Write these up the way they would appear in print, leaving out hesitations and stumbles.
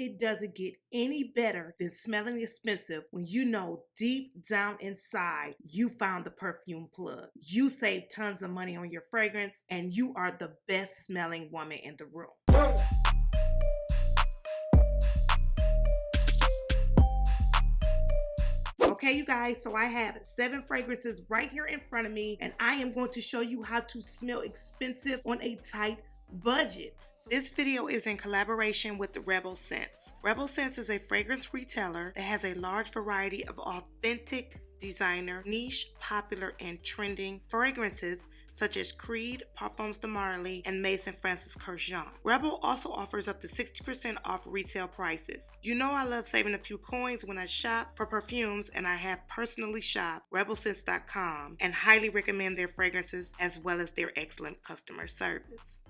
it doesn't get any better than smelling expensive when you know deep down inside you found the perfume plug. You save tons of money on your fragrance and you are the best smelling woman in the room. Okay, you guys, so I have 7 fragrances right here in front of me, and I am going to show you how to smell expensive on a tight budget. This video is in collaboration with the Rebl Scents. Rebl Scents is a fragrance retailer that has a large variety of authentic, designer, niche, popular, and trending fragrances such as Creed, Parfums de Marly, and Maison Francis Kurkdjian. Rebl also offers up to 60% off retail prices. You know I love saving a few coins when I shop for perfumes, and I have personally shopped RebelScents.com and highly recommend their fragrances as well as their excellent customer service.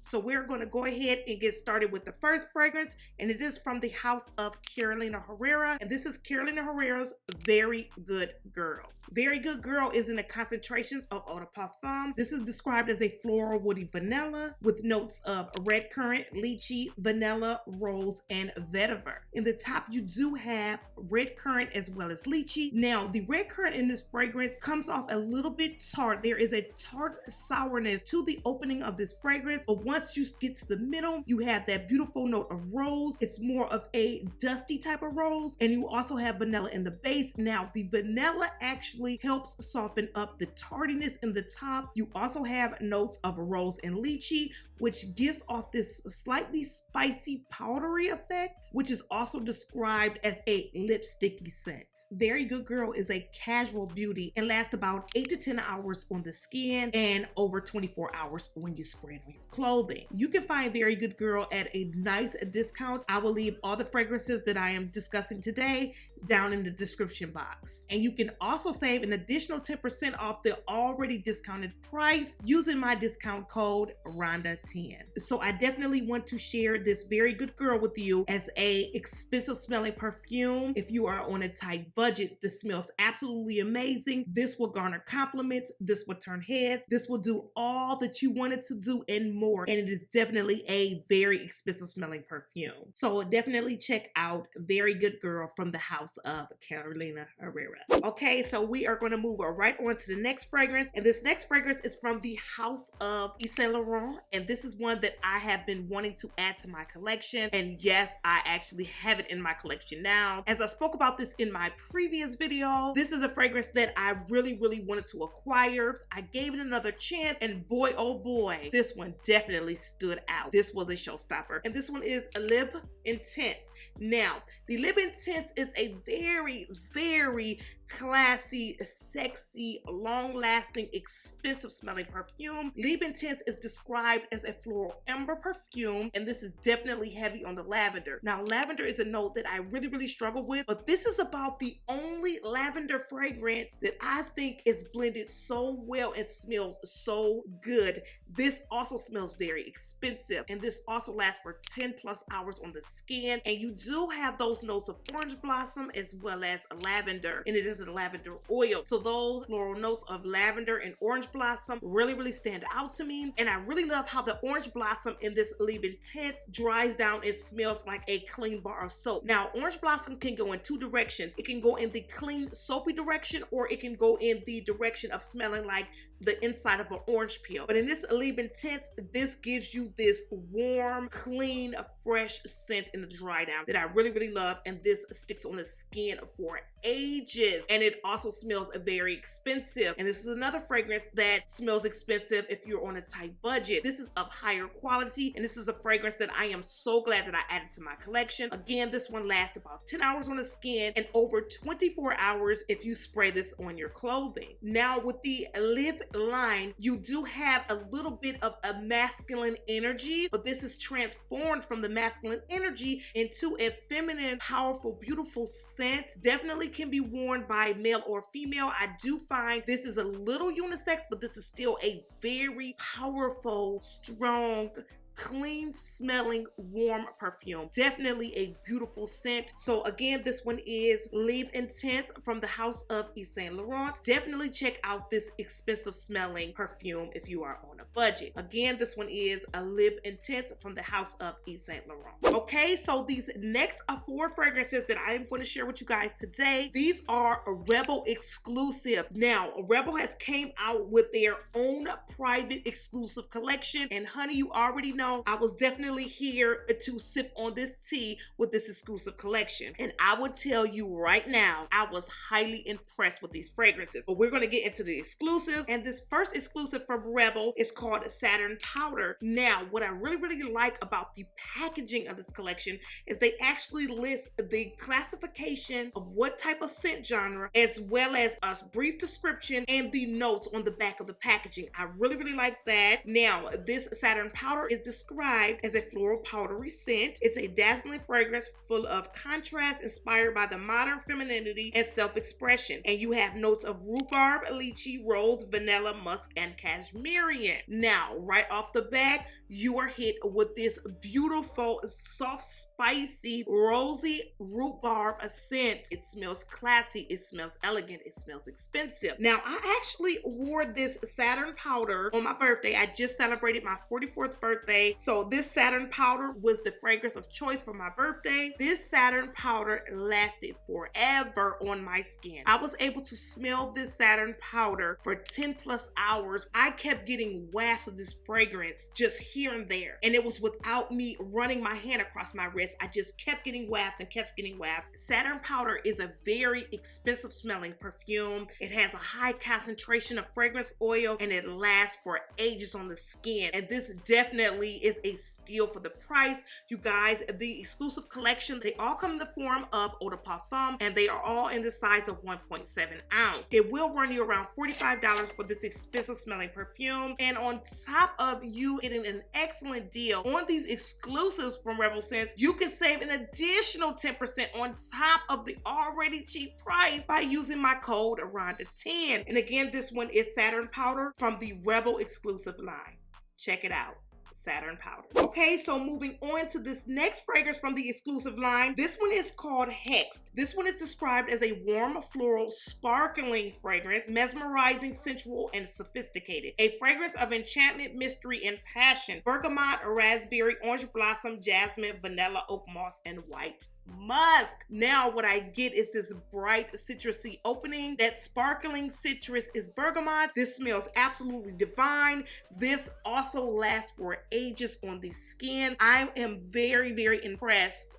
So we're going to go ahead and get started with the first fragrance, and it is from the house of Carolina Herrera, and this is Carolina Herrera's Very Good Girl. Very Good Girl is in a concentration of eau de parfum. This is described as a floral woody vanilla with notes of red currant, lychee, vanilla, rose, and vetiver. In the top, you do have red currant as well as lychee. Now, the red currant in this fragrance comes off a little bit tart. There is a tart sourness to the opening of this fragrance, but once you get to the middle, you have that beautiful note of rose. It's more of a dusty type of rose, and you also have vanilla in the base. Now, the vanilla actually helps soften up the tardiness in the top. You also have notes of rose and lychee, which gives off this slightly spicy powdery effect, which is also described as a lipsticky scent. Very Good Girl is a casual beauty and lasts about 8 to 10 hours on the skin and over 24 hours when you spray it on your clothing. You can find Very Good Girl at a nice discount. I will leave all the fragrances that I am discussing today down in the description box. And you can also save an additional 10% off the already discounted price using my discount code Rhonda10. So I definitely want to share this Very Good Girl with you as a expensive smelling perfume. If you are on a tight budget, this smells absolutely amazing. This will garner compliments. This will turn heads. This will do all that you want it to do and more. And it is definitely a very expensive smelling perfume. So definitely check out Very Good Girl from the house of Carolina Herrera. Okay, so we are going to move right on to the next fragrance, and this next fragrance is from the house of Yves Saint Laurent, and this is one that I have been wanting to add to my collection, and yes, I actually have it in my collection now. As I spoke about this in my previous video, this is a fragrance that I really wanted to acquire. I gave it another chance, and boy oh boy, this one definitely stood out. This was a showstopper, and this one is Lib Intense. Now, the Lib Intense is a very classy, sexy, long-lasting, expensive smelling perfume. Lib Intense is described as a floral amber perfume, and this is definitely heavy on the lavender. Now, lavender is a note that I really struggle with, but this is about the only lavender fragrance that I think is blended so well and smells so good. This also smells very expensive, and this also lasts for 10+ hours on the skin, and you do have those notes of orange blossom as well as lavender, and it is a lavender oil. So those floral notes of lavender and orange blossom really stand out to me, and I really love how the orange blossom in this Lib Intense dries down and smells like a clean bar of soap. Now, orange blossom can go in 2 directions. It can go in the clean soapy direction, or it can go in the direction of smelling like the inside of an orange peel. But in this Lib Intense, this gives you this warm, clean, fresh scent in the dry down that I really love, and this sticks on the skin for ages, and it also smells very expensive. And this is another fragrance that smells expensive if you're on a tight budget. This is of higher quality, and this is a fragrance that I am so glad that I added to my collection. Again, this one lasts about 10 hours on the skin and over 24 hours if you spray this on your clothing. Now, with the Lib line, you do have a little bit of a masculine energy, but this is transformed from the masculine energy into a feminine, powerful, beautiful scent. Definitely can be worn by male or female. I do find this is a little unisex, but this is still a very powerful, strong, clean smelling, warm perfume. Definitely a beautiful scent. So again, this one is Lib Intense from the house of Yves Saint Laurent. Definitely check out this expensive smelling perfume if you are on a budget. Again, this one is a Lip Intense from the house of Yves Saint Laurent. Okay, so these next 4 fragrances that I am going to share with you guys today, these are a Rebl exclusive. Now, Rebl has came out with their own private exclusive collection, and honey, you already know I was definitely here to sip on this tea with this exclusive collection. And I would tell you right now, I was highly impressed with these fragrances. But we're going to get into the exclusives, and this first exclusive from Rebl is called Saturn Powder. Now, what I really like about the packaging of this collection is they actually list the classification of what type of scent genre, as well as a brief description and the notes on the back of the packaging. I really like that. Now, this Saturn Powder is described as a floral powdery scent. It's a dazzling fragrance full of contrast, inspired by the modern femininity and self-expression. And you have notes of rhubarb, lychee, rose, vanilla, musk, and cashmere. Now, right off the bat, you are hit with this beautiful, soft, spicy, rosy rhubarb scent. It smells classy, it smells elegant, it smells expensive. Now, I actually wore this Saturn Powder on my birthday. I just celebrated my 44th birthday. So this Saturn Powder was the fragrance of choice for my birthday. This Saturn Powder lasted forever on my skin. I was able to smell this Saturn Powder for 10 plus hours. I kept getting wafts of this fragrance just here and there. And it was without me running my hand across my wrist. I just kept getting wafts and kept getting wafts. Saturn Powder is a very expensive smelling perfume. It has a high concentration of fragrance oil, and it lasts for ages on the skin. And this definitely is a steal for the price. You guys, the exclusive collection, they all come in the form of eau de parfum, and they are all in the size of 1.7 ounce. It will run you around $45 for this expensive smelling perfume. And on top of you getting an excellent deal on these exclusives from Rebl Scents, you can save an additional 10% on top of the already cheap price by using my code Rhonda10. And again, this one is Saturn Powder from the Rebl exclusive line. Check it out. Saturn Powder. Okay, so moving on to this next fragrance from the exclusive line. This one is called Hexed. This one is described as a warm, floral, sparkling fragrance, mesmerizing, sensual, and sophisticated. A fragrance of enchantment, mystery, and passion. Bergamot, raspberry, orange blossom, jasmine, vanilla, oak moss, and white musk. Now, what I get is this bright citrusy opening. That sparkling citrus is bergamot. This smells absolutely divine. This also lasts for ages on the skin. I am very impressed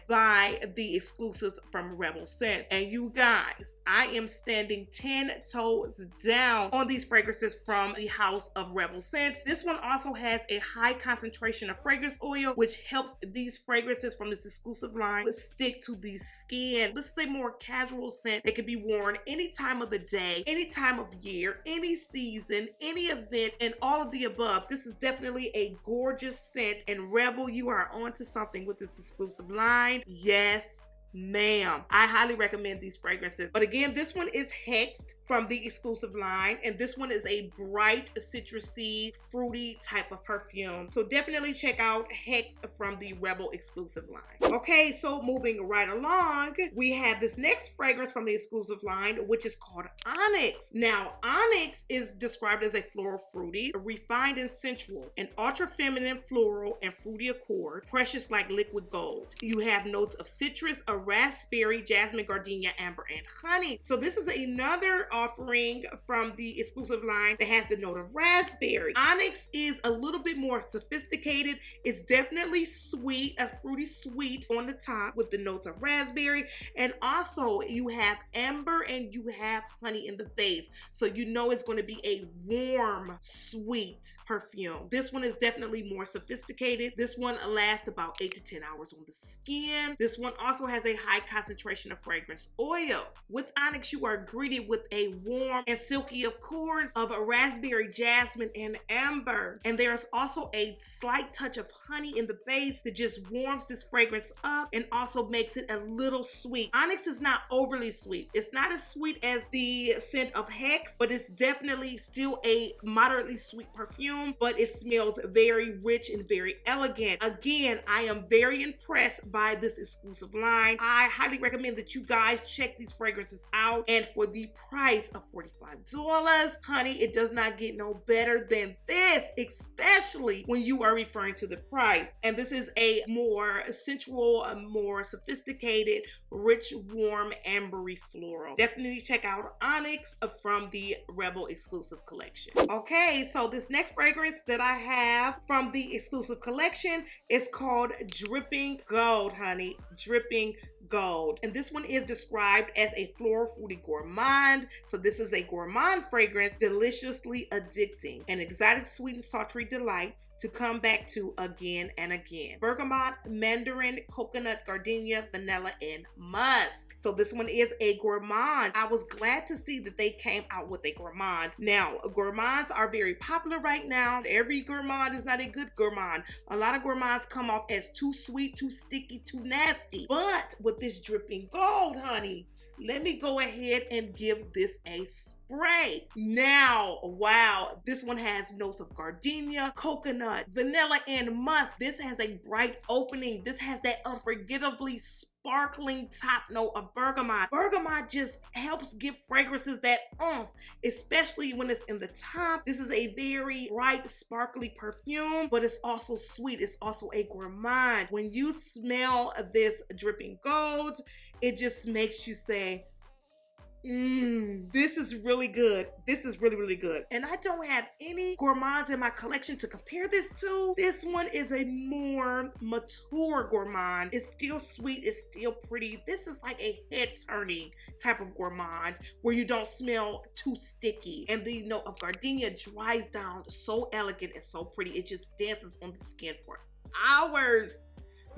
by the exclusives from Rebl Scents. And you guys, I am standing 10 toes down on these fragrances from the house of Rebl Scents. This one also has a high concentration of fragrance oil, which helps these fragrances from this exclusive line stick to the skin. This is a more casual scent that can be worn any time of the day, any time of year, any season, any event, and all of the above. This is definitely a gorgeous scent, and Rebl, you are onto something with this exclusive line. Yes, ma'am. I highly recommend these fragrances. But again, this one is Hexed from the exclusive line, and this one is a bright, citrusy, fruity type of perfume. So definitely check out Hexed from the Rebl exclusive line. Okay, so moving right along, we have this next fragrance from the exclusive line, which is called Onyx. Now, Onyx is described as a floral fruity, refined and sensual, an ultra-feminine floral and fruity accord, precious like liquid gold. You have notes of citrus, raspberry, jasmine, gardenia, amber, and honey. So this is another offering from the exclusive line that has the note of raspberry. Onyx is a little bit more sophisticated. It's definitely sweet, a fruity sweet on the top with the notes of raspberry. And also you have amber and you have honey in the base. So you know it's going to be a warm, sweet perfume. This one is definitely more sophisticated. This one lasts about 8 to 10 hours on the skin. This one also has a high concentration of fragrance oil. With Onyx, you are greeted with a warm and silky accords of a raspberry, jasmine, and amber. And there's also a slight touch of honey in the base that just warms this fragrance up and also makes it a little sweet. Onyx is not overly sweet. It's not as sweet as the scent of Hex, but it's definitely still a moderately sweet perfume, but it smells very rich and very elegant. Again, I am very impressed by this exclusive line. I highly recommend that you guys check these fragrances out. And for the price of $45, honey, it does not get no better than this, especially when you are referring to the price. And this is a more sensual, a more sophisticated, rich, warm, ambery floral. Definitely check out Onyx from the Rebl exclusive collection. Okay, so this next fragrance that I have from the exclusive collection is called Dripping Gold, honey. Dripping Gold. And this one is described as a floral fruity gourmand. So this is a gourmand fragrance, deliciously addicting, an exotic sweet and sultry delight to come back to again and again. Bergamot, mandarin, coconut, gardenia, vanilla, and musk. So this one is a gourmand. I was glad to see that they came out with a gourmand. Now, gourmands are very popular right now. Every gourmand is not a good gourmand. A lot of gourmands come off as too sweet, too sticky, too nasty. But with this Dripping Gold, honey, let me go ahead and give this a spray. Now, wow, this one has notes of gardenia, coconut, vanilla, and musk. This has a bright opening. This has that unforgettably sparkling top note of bergamot. Bergamot just helps give fragrances that oomph, especially when it's in the top. This is a very bright, sparkly perfume, but it's also sweet. It's also a gourmand. When you smell this Dripping Gold, it just makes you say, this is really good. This is really, really good. And I don't have any gourmands in my collection to compare this to. This one is a more mature gourmand. It's still sweet. It's still pretty. This is like a head-turning type of gourmand where you don't smell too sticky. And the note of gardenia dries down so elegant and so pretty. It just dances on the skin for hours.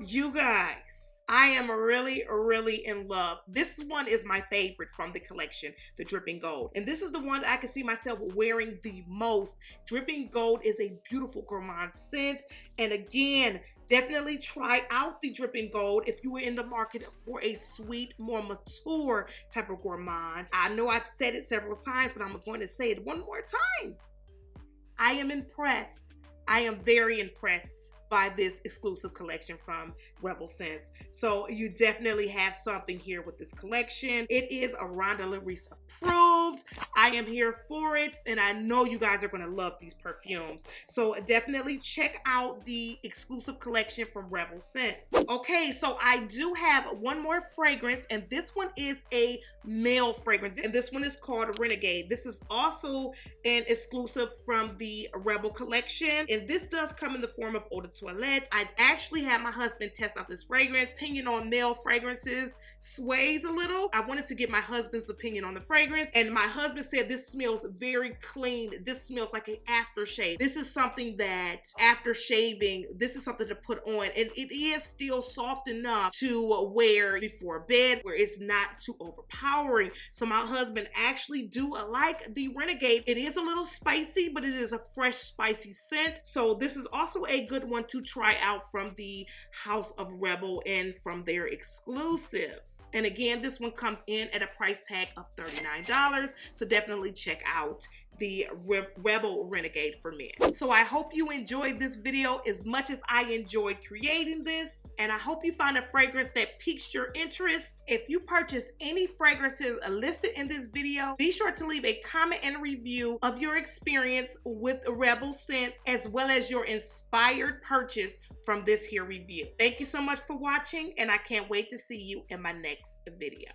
You guys, I am really, really in love. This one is my favorite from the collection, the Dripping Gold. And this is the one that I can see myself wearing the most. Dripping Gold is a beautiful gourmand scent. And again, definitely try out the Dripping Gold if you were in the market for a sweet, more mature type of gourmand. I know I've said it several times, but I'm going to say it one more time. I am impressed. I am very impressed by this exclusive collection from Rebl Scents. So you definitely have something here with this collection. It is a Ronda Reese approved. I am here for it, and I know you guys are going to love these perfumes. So definitely check out the exclusive collection from Rebl Scents. Okay, so I do have one more fragrance, and this one is a male fragrance, and this one is called Renegade. This is also an exclusive from the Rebl collection, and this does come in the form of eau de toilette. I actually had my husband test out this fragrance. Opinion on male fragrances sways a little. I wanted to get my husband's opinion on the fragrance, and my husband said this smells very clean. This smells like an aftershave. This is something that after shaving, this is something to put on, and it is still soft enough to wear before bed where it's not too overpowering. So my husband actually do like the Renegade. It is a little spicy, but it is a fresh, spicy scent. So this is also a good one to try out from the House of Rebl and from their exclusives. And again, this one comes in at a price tag of $39. So definitely check out the Rebl Renegade for men. So I hope you enjoyed this video as much as I enjoyed creating this, and I hope you find a fragrance that piques your interest. If you purchase any fragrances listed in this video, be sure to leave a comment and review of your experience with Rebl Scents as well as your inspired purchase from this here review. Thank you so much for watching, and I can't wait to see you in my next video.